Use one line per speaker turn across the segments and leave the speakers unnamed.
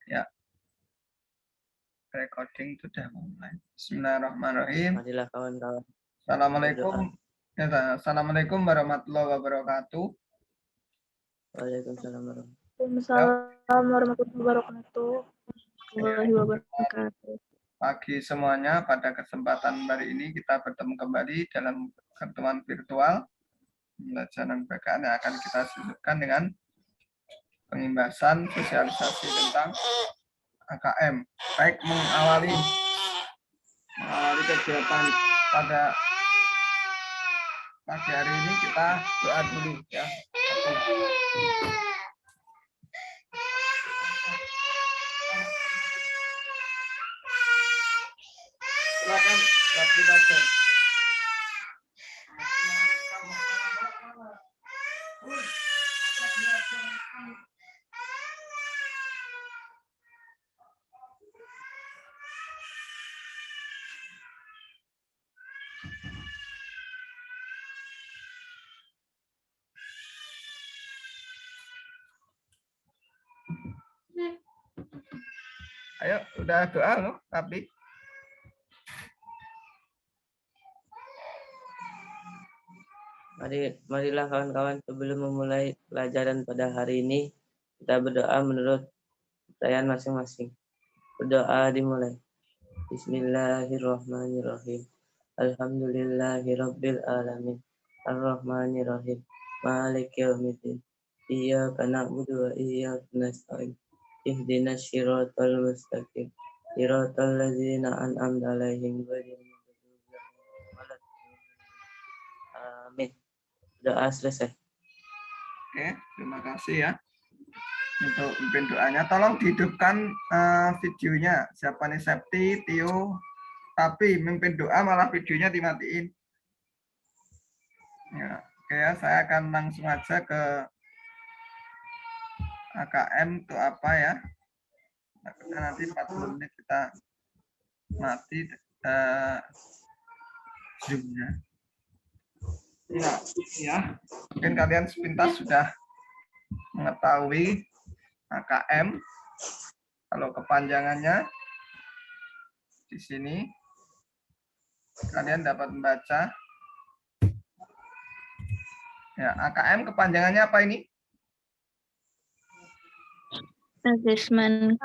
Ya, recording sudah mulai. Bismillahirrahmanirrahim.
Marilah kawan-kawan.
Assalamualaikum. Ya, Assalamualaikum warahmatullahi wabarakatuh.
Waalaikumsalam warahmatullahi
Waalaikumsalam warahmatullahi wabarakatuh.
Pagi semuanya, pada kesempatan hari ini kita bertemu kembali dalam pertemuan virtual pembelajaran PKN yang akan kita sisipkan dengan pengimbasan sosialisasi tentang AKM. Baik, mengawali kegiatan pada pagi hari ini kita doa dulu ya. Silakan waktu baca. Ayo, udah doa loh, tapi
Marilah kawan-kawan, sebelum memulai pelajaran pada hari ini, kita berdoa menurut percayaan masing-masing. Berdoa dimulai. Bismillahirrahmanirrahim. Alhamdulillahirabbil alamin. Arrahmanirrahim. Maliki yaumiddin. Iyyaka na'budu wa iyyaka nasta'in. Ihdinas siratal mustaqim. Siratal ladzina an'amta 'alaihim ghairil maghdubi 'alaihim waladdallin. Amin. Doa selesai.
oke, terima kasih ya untuk pimpin doanya. Tolong dihidupkan videonya. Siapa nih, Septi, Tio, tapi mimpin doa malah videonya dimatiin. Ya, oke ya, saya akan langsung aja ke AKM itu apa ya. Nanti 40 menit kita mati Zoom-nya. Ya, mungkin kalian sepintas sudah mengetahui AKM. Kalau kepanjangannya di sini kalian dapat membaca. Ya, AKM kepanjangannya apa ini?
Asesmen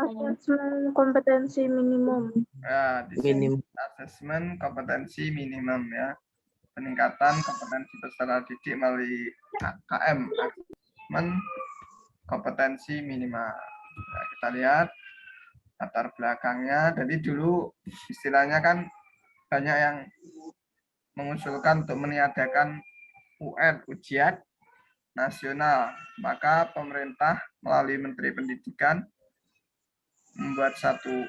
kompetensi minimum.
Ya, di sini asesmen kompetensi minimum ya. Peningkatan kompetensi peserta didik melalui AKM, asesmen kompetensi minimal. Nah, kita lihat latar belakangnya. Jadi dulu istilahnya kan banyak yang mengusulkan untuk meniadakan UN, ujian nasional. Maka pemerintah melalui Menteri Pendidikan membuat satu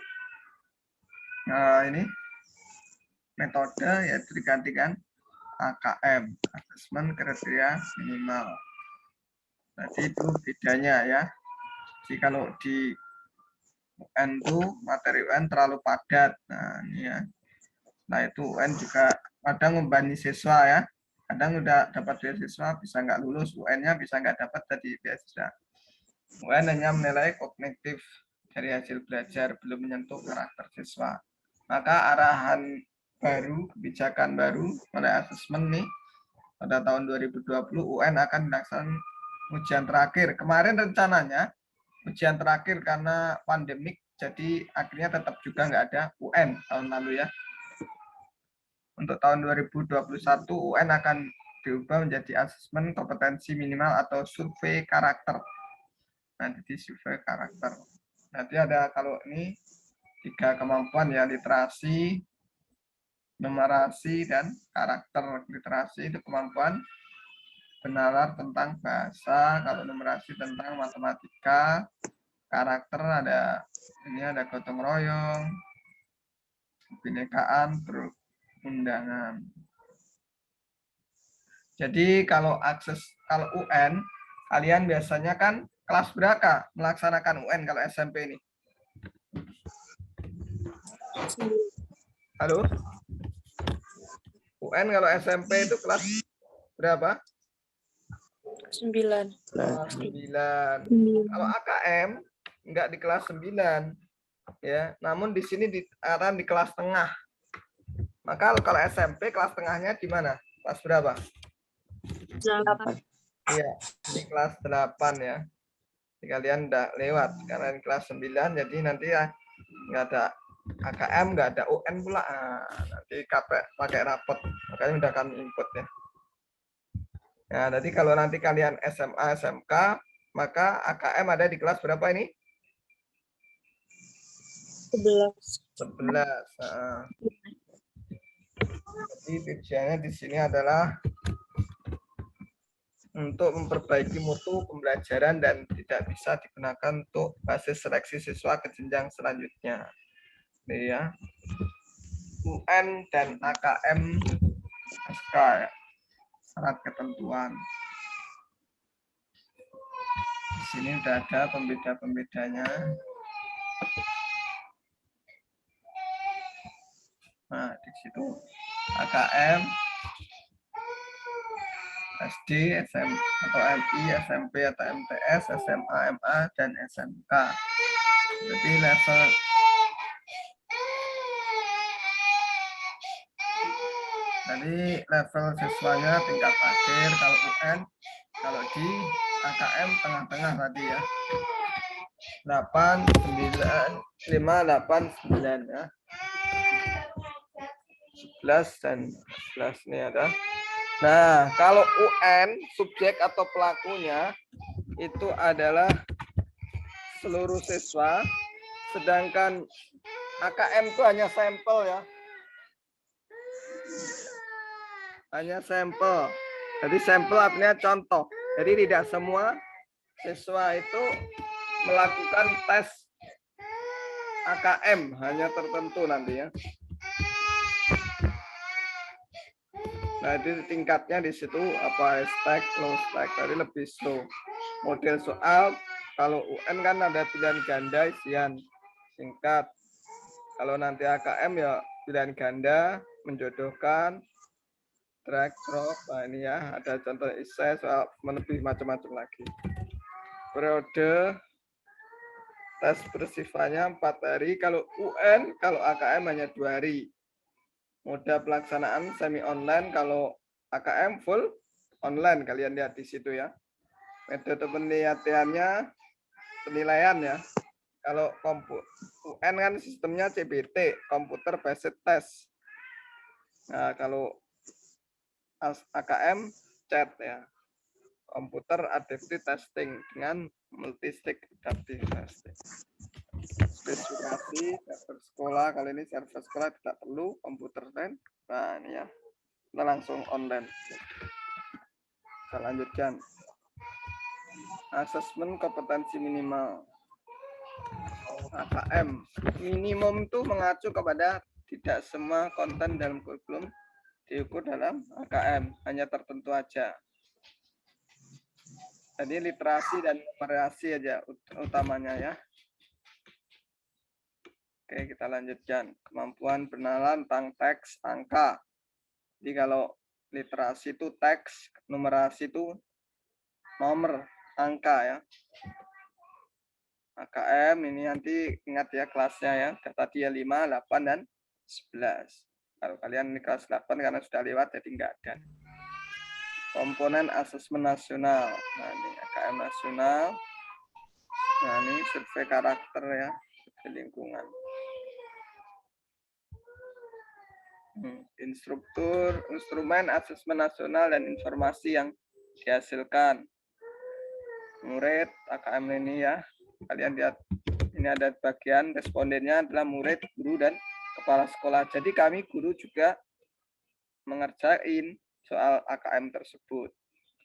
ini metode, yaitu digantikan AKM, asesmen kriteria minimal. Jadi itu bedanya ya. Jadi kalau di UN itu materi UN terlalu padat. Nah ini ya. Nah itu UN juga kadang membebani siswa ya. Kadang udah dapat beasiswa bisa nggak lulus, UN-nya bisa nggak dapat jadi beasiswa. UN hanya menilai kognitif dari hasil belajar, belum menyentuh karakter siswa. Maka arahan baru, kebijakan baru oleh asesmen nih pada tahun 2020 UN akan dilaksanakan ujian terakhir. Kemarin rencananya ujian terakhir karena pandemik, jadi akhirnya tetap juga nggak ada UN tahun lalu ya. Untuk tahun 2021 UN akan diubah menjadi asesmen kompetensi minimal atau survei karakter. Nanti di survei karakter. Nanti ada kalau ini 3 kemampuan ya, literasi, numerasi, dan karakter. Literasi itu kemampuan benalar tentang bahasa, kalau numerasi tentang matematika, karakter ada ini ada gotong royong, kebinekaan, perundangan. Jadi kalau UN, kalian biasanya kan kelas berapa melaksanakan UN kalau SMP ini? Halo? UN kalau SMP itu kelas berapa?
9.
Kelas 9. Kalau AKM enggak di kelas 9 ya. Namun di sini diarahkan di kelas tengah. Maka kalau SMP kelas tengahnya di mana? Kelas berapa?
8.
Iya, ini kelas 8 ya. Jadi kalian udah lewat karena ini kelas 9 jadi nanti ya nggak ada AKM, nggak ada UN pula. Nah, nanti pakai rapot. Makanya udah kami input ya. Nah, jadi kalau nanti kalian SMA, SMK, maka AKM ada di kelas berapa ini?
11.
11. Nah, jadi tujuannya di sini adalah untuk memperbaiki mutu pembelajaran dan tidak bisa digunakan untuk basis seleksi siswa ke jenjang selanjutnya. Ini ya. UN dan AKM SK ya. Syarat ketentuan. Di sini sudah ada pembeda-pembedanya. Nah, di situ AKM, SD, SM, atau MI, SMP atau MTS, SMA, MA, dan SMK. Jadi level siswanya tingkat akhir kalau UN, kalau di AKM tengah-tengah tadi ya. 8, 9, 5, 8, 9 ya. 11 dan 11 ini ada. Nah, kalau UN, subjek atau pelakunya itu adalah seluruh siswa, sedangkan AKM itu hanya sampel ya. Hanya sampel. Jadi sampel artinya contoh. Jadi tidak semua siswa itu melakukan tes AKM, hanya tertentu nanti ya. Nah, di tingkatnya di situ apa stack, low stack, tadi lebih slow. Model soal kalau UN kan ada pilihan ganda isian singkat. Kalau nanti AKM ya pilihan ganda, menjodohkan, drag, drop. Nah, ini ya ada contoh esai soal lebih macam-macam lagi. Periode tes bersifatnya 4 hari. Kalau UN, kalau AKM hanya 2 hari. Moda pelaksanaan semi online, kalau AKM full online, kalian lihat di situ ya. Metode penilaian ya. Kalau UN kan sistemnya CBT, komputer based test. Nah, kalau AKM chat ya. Komputer adaptive testing dengan multi-stick adaptive testing. Spesifikasi server sekolah, kali ini server sekolah tidak perlu, komputer lain. Nah, ini ya. Kita langsung online. Kita lanjutkan. Asesmen kompetensi minimal. AKM. Minimum itu mengacu kepada tidak semua konten dalam kurikulum diukur dalam AKM. Hanya tertentu aja. Jadi literasi dan numerasi aja utamanya ya. Oke, kita lanjutkan. Kemampuan berkenalan tentang teks, angka. Jadi kalau literasi itu teks, numerasi itu nomor, angka ya. AKM ini nanti ingat ya kelasnya ya. Tadi ya 5, 8, dan 11. Kalau kalian ini kelas 8 karena sudah lewat jadi enggak ada. Komponen asesmen nasional. Nah, ini AKM nasional. Nah, ini survei karakter ya, survei lingkungan. Instrumen asesmen nasional dan informasi yang dihasilkan. Murid AKM ini ya, kalian lihat ini ada bagian respondennya adalah murid, guru, dan kepala sekolah. Jadi kami guru juga mengerjain soal AKM tersebut.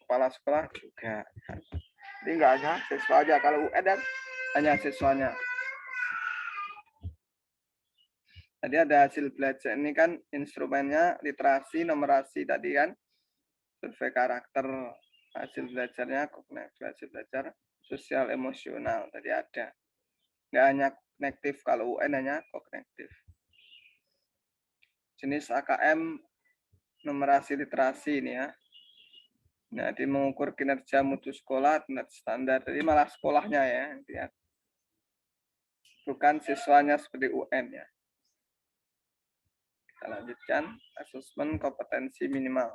Kepala sekolah juga. Jadi enggak hanya siswa aja, kalau UN dan hanya siswanya. Tadi ada hasil belajar ini kan instrumennya literasi, numerasi tadi kan, survei karakter, hasil belajarnya kognitif, hasil belajar sosial emosional tadi ada. Nggak hanya kognitif, kalau UN hanya kognitif. Jenis AKM numerasi literasi ini ya. Nah, di mengukur kinerja mutu sekolah standar, jadi malah sekolahnya ya. Lihat. bukan siswanya seperti UN ya. Kita lanjutkan, asesmen kompetensi minimal.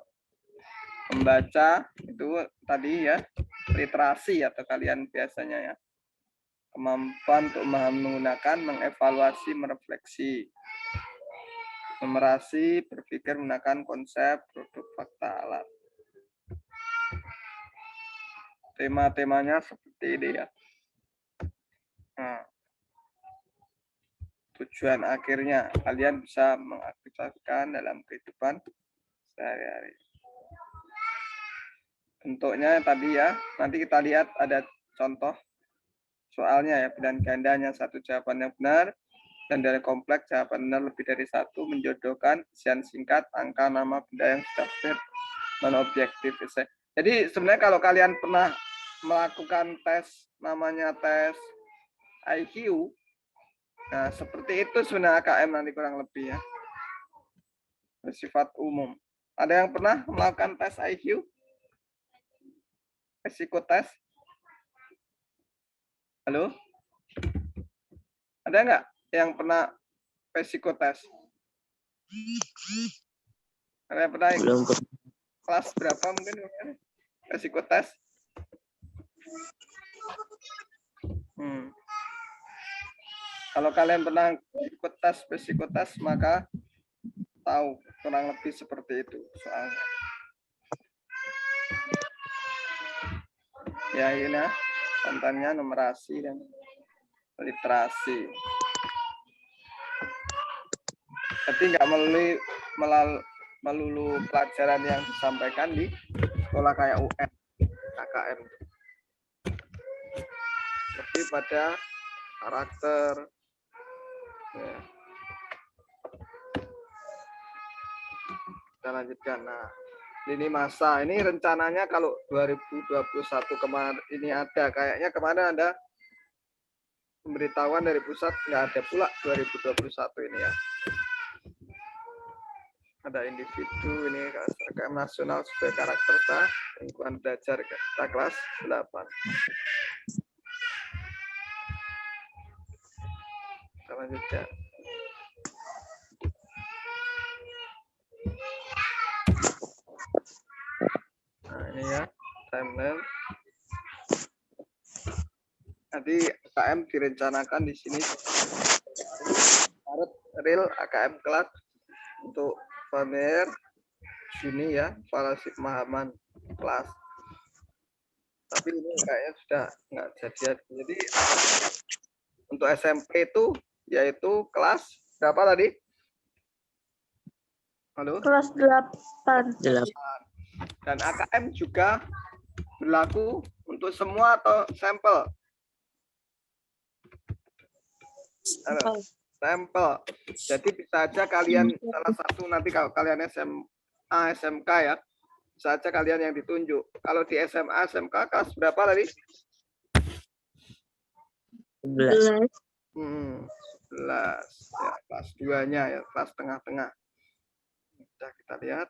Membaca itu tadi ya, literasi atau kalian biasanya ya. Kemampuan untuk memahami, menggunakan, mengevaluasi, merefleksi. Numerasi, berpikir menggunakan konsep, produk, fakta, alat. Tema-temanya seperti ini ya. Nah, tujuan akhirnya kalian bisa mengaktifkan dalam kehidupan sehari-hari. Bentuknya tadi ya, nanti kita lihat ada contoh soalnya ya, pilihan gandanya satu jawaban yang benar, dan dari kompleks jawaban benar lebih dari satu, menjodohkan, isian singkat, angka, nama, benda yang sudah fit, non-objektif. Jadi sebenarnya kalau kalian pernah melakukan tes, namanya tes IQ, nah seperti itu sebenarnya AKM nanti kurang lebih ya, bersifat umum. Ada yang pernah melakukan tes IQ? Psikotes? Halo? Ada nggak yang pernah psikotes? Ada yang pernah
Belum.
kelas berapa mungkin psikotes? Kalau kalian pernah ikut tes psikotes, maka tahu kurang lebih seperti itu soalnya. Ya ini ya, kontennya numerasi dan literasi. Tapi nggak melulu pelajaran yang disampaikan di sekolah kayak UN, KKM. Lebih pada karakter. Ya. Kita lanjutkan. Nah, ini masa. Ini rencananya kalau 2021 kemarin ini ada. Kayaknya kemarin ada pemberitahuan dari pusat, nggak ada pula 2021 ini ya. Ada individu ini KKM nasional sebagai karakter lingkungan belajar kita kelas 8. Kita lanjutkan. Nah ini ya timeline. Nanti AKM direncanakan di sini Maret real AKM kelas untuk Pamer Juni ya, evaluasi pemahaman kelas. Tapi ini kayaknya sudah nggak jadi. Jadi untuk SMP itu yaitu kelas berapa tadi? Halo?
Kelas 8.
Dan AKM juga berlaku untuk semua atau sampel? Halo? Sampel. Jadi bisa aja kalian salah satu nanti kalau kalian SMA, SMK ya, bisa aja kalian yang ditunjuk. Kalau di SMA, SMK kelas berapa tadi?
11.
11. Ya, kelas 2-nya ya, kelas tengah-tengah. Sudah kita lihat.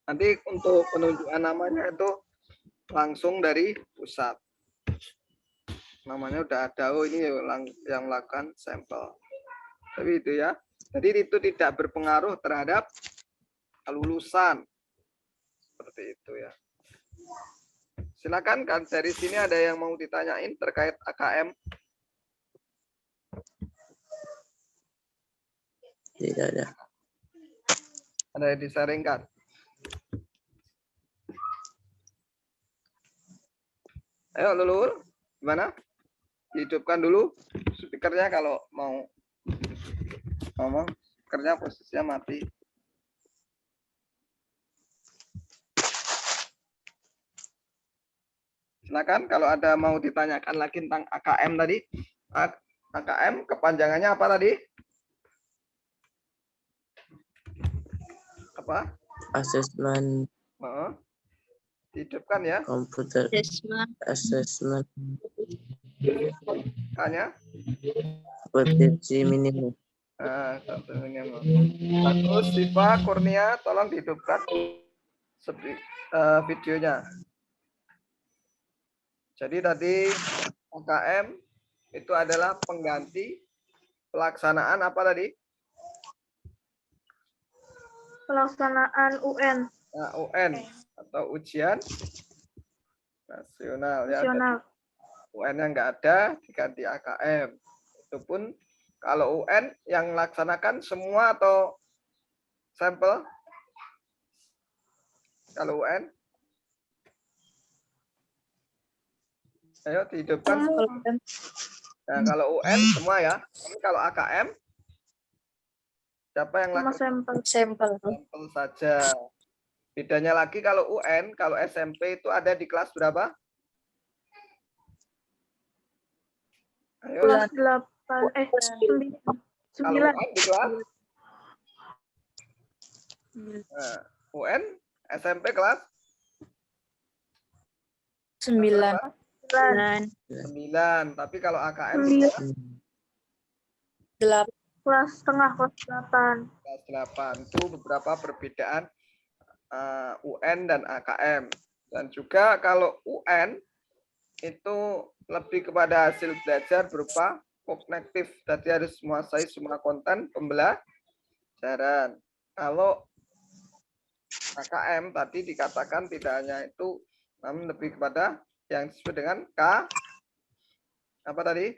Nanti untuk penunjukan namanya itu langsung dari pusat. Namanya udah ada, oh ini yang melakukan sampel. Tapi itu ya, jadi itu tidak berpengaruh terhadap kelulusan. Seperti itu ya. Silakan kan dari sini ada yang mau ditanyain terkait AKM?
Tidak ada.
Ada yang disaringkan? Ayo Lulur, gimana? Hidupkan dulu speakernya kalau mau ngomong, speakernya posisinya mati. Silakan kalau ada mau ditanyakan lagi tentang AKM tadi. AKM kepanjangannya apa tadi? Apa?
Asesmen
Hidupkan ya.
komputer assessment
Tanya.
kompetensi minimal.
Bagus, Siva, Kurnia, tolong dihidupkan videonya. Jadi tadi AKM itu adalah pengganti pelaksanaan apa tadi?
Pelaksanaan UN
Nah, UN atau ujian nasional ya.
nasional.
UN-nya nggak ada diganti AKM. Itu pun kalau UN yang laksanakan semua atau sampel? Kalau UN? Ayo dihidupkan. Nah, kalau UN semua ya. Tapi kalau AKM siapa yang
Cuma
lakukan?
sampel.
Sampel saja. Bedanya lagi kalau UN, kalau SMP itu ada di kelas berapa? Ayo.
Kelas 8
Kalau
9.
UN di kelas? Nah, UN SMP kelas?
9.
9. Tapi kalau AKM
8. Kelas setengah, kelas 8.
kelas 8. Itu beberapa perbedaan UN dan AKM. Dan juga kalau UN itu lebih kepada hasil belajar berupa kognitif. Tadi harus menguasai semua konten pembelajaran. Kalau AKM tadi dikatakan tidak hanya itu, namun lebih kepada yang disebut dengan apa tadi?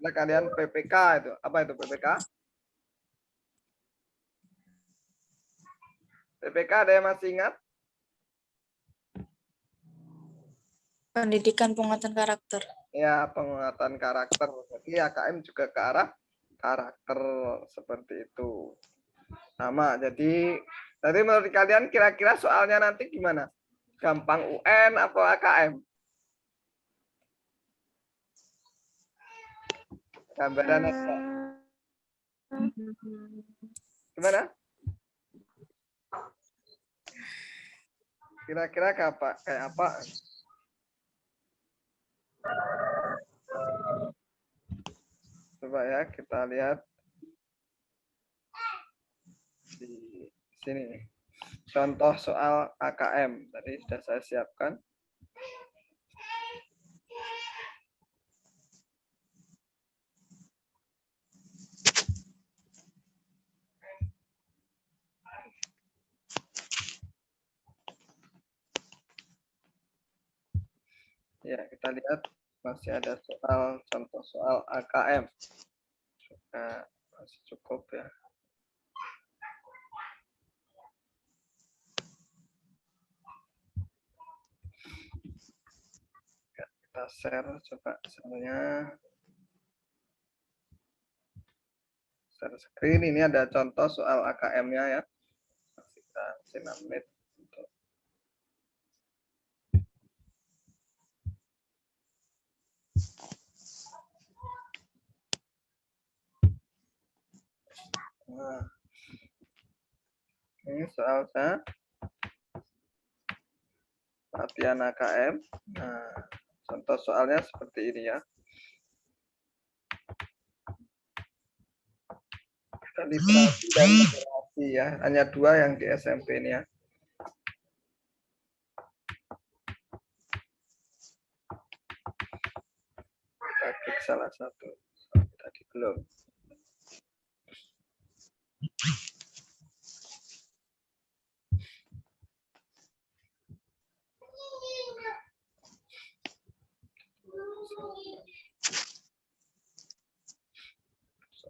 Nah, kalian PPK itu. Apa itu PPK? PPK ada yang masih ingat?
Pendidikan penguatan karakter.
Ya, penguatan karakter. Jadi AKM juga ke arah karakter seperti itu. Sama. Jadi menurut kalian kira-kira soalnya nanti gimana? Gampang UN atau AKM? Gambaran aja. Gimana? Kira-kira kayak apa? Coba ya kita lihat di sini. Contoh soal AKM tadi sudah saya siapkan. Ya, kita lihat masih ada contoh soal AKM. Nah, masih cukup ya. Kita share coba misalnya. Share screen, ini ada contoh soal AKM-nya ya. Kita kasih 6 menit untuk nah, ini soalnya latihan AKM. Nah, contoh soalnya seperti ini ya. Literasi dan literasi ya, hanya 2 yang di SMP ini ya. Kita klik salah satu, tadi belum.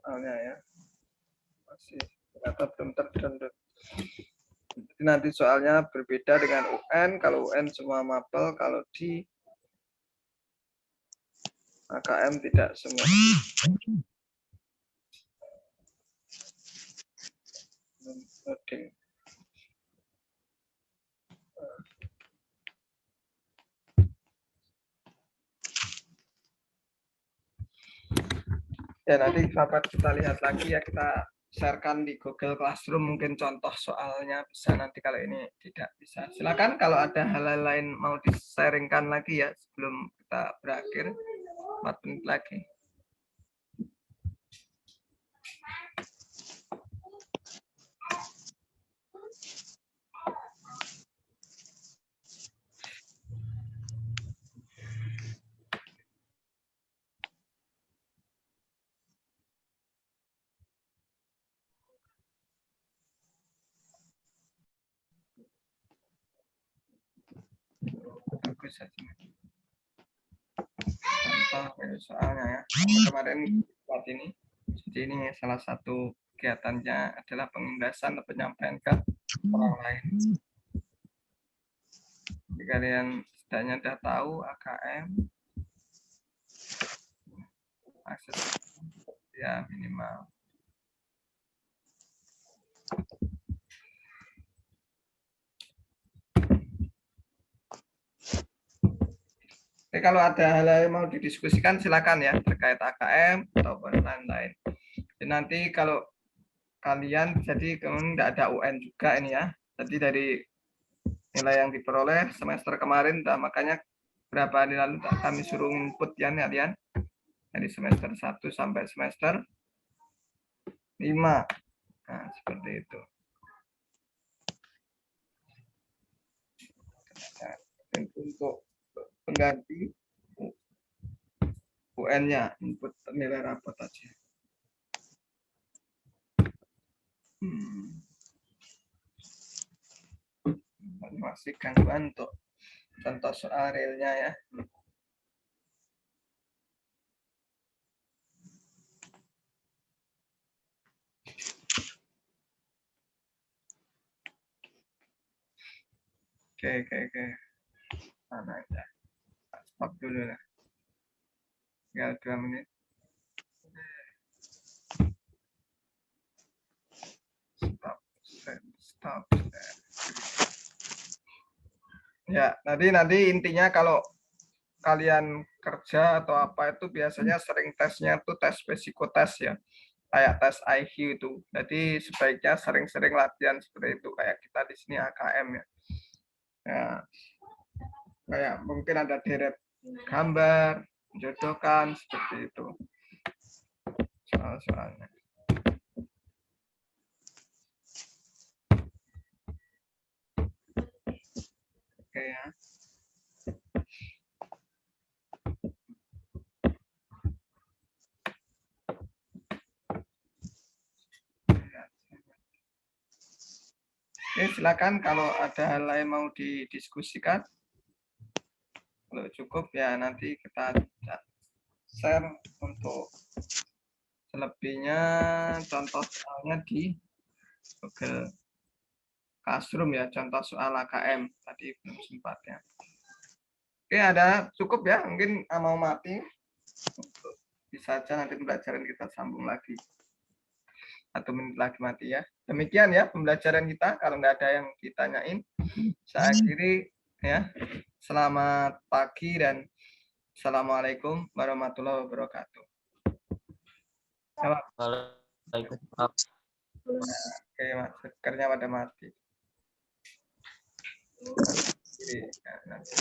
Soalnya ya masih ternyata belum terdownload. Nanti soalnya berbeda dengan UN. Kalau UN semua mapel, kalau di AKM tidak semua. Loading. Ya, nanti sahabat kita lihat lagi ya, kita sharekan di Google Classroom mungkin contoh soalnya bisa nanti, kalau ini tidak bisa. Silakan kalau ada hal lain mau di-sharingkan lagi ya sebelum kita berakhir 4 menit lagi. bagus saja. Contoh soalnya ya. Kemarin buat ini. Jadi ini salah satu kegiatannya adalah pengindasan atau penyampaian ke orang lain. Jadi kalian setidaknya sudah tahu AKM, akses ya minimal. Oke, kalau ada hal yang mau didiskusikan silakan ya terkait AKM ataupun lain-lain. Dan nanti kalau kalian jadi kemudian tidak ada UN juga ini ya. Jadi dari nilai yang diperoleh semester kemarin, makanya berapa hari lalu kami suruh input ya kalian dari semester 1 sampai semester 5. Nah, seperti itu. Nah, untuk pengganti UN-nya, input nilai rapot aja. Masih gangguan untuk contoh soal realnya ya. Oke. Mana aja. Stop dulu lah. Tinggal 2 menit. Stop. Ya, nanti intinya kalau kalian kerja atau apa itu biasanya sering tesnya itu tes psikotes ya. Kayak tes IQ itu. Jadi sebaiknya sering-sering latihan seperti itu kayak kita di sini AKM ya. Ya. Kayak mungkin ada deret gambar, menjodohkan seperti itu. Soal-soalnya. Oke ya. Oke, silakan kalau ada hal lain mau didiskusikan. Kalau cukup ya nanti kita share untuk selebihnya contoh soalnya di Google Classroom ya, contoh soal AKM tadi belum sempat ya. Oke, ada cukup ya, mungkin mau mati. Bisa aja nanti pembelajaran kita sambung lagi. 1 menit lagi mati ya. Demikian ya pembelajaran kita. Kalau nggak ada yang ditanyain, saya akhiri ya. Selamat pagi dan assalamualaikum warahmatullahi wabarakatuh.
Waalaikumsalam.
Oke, maskernya pada mati. Nanti.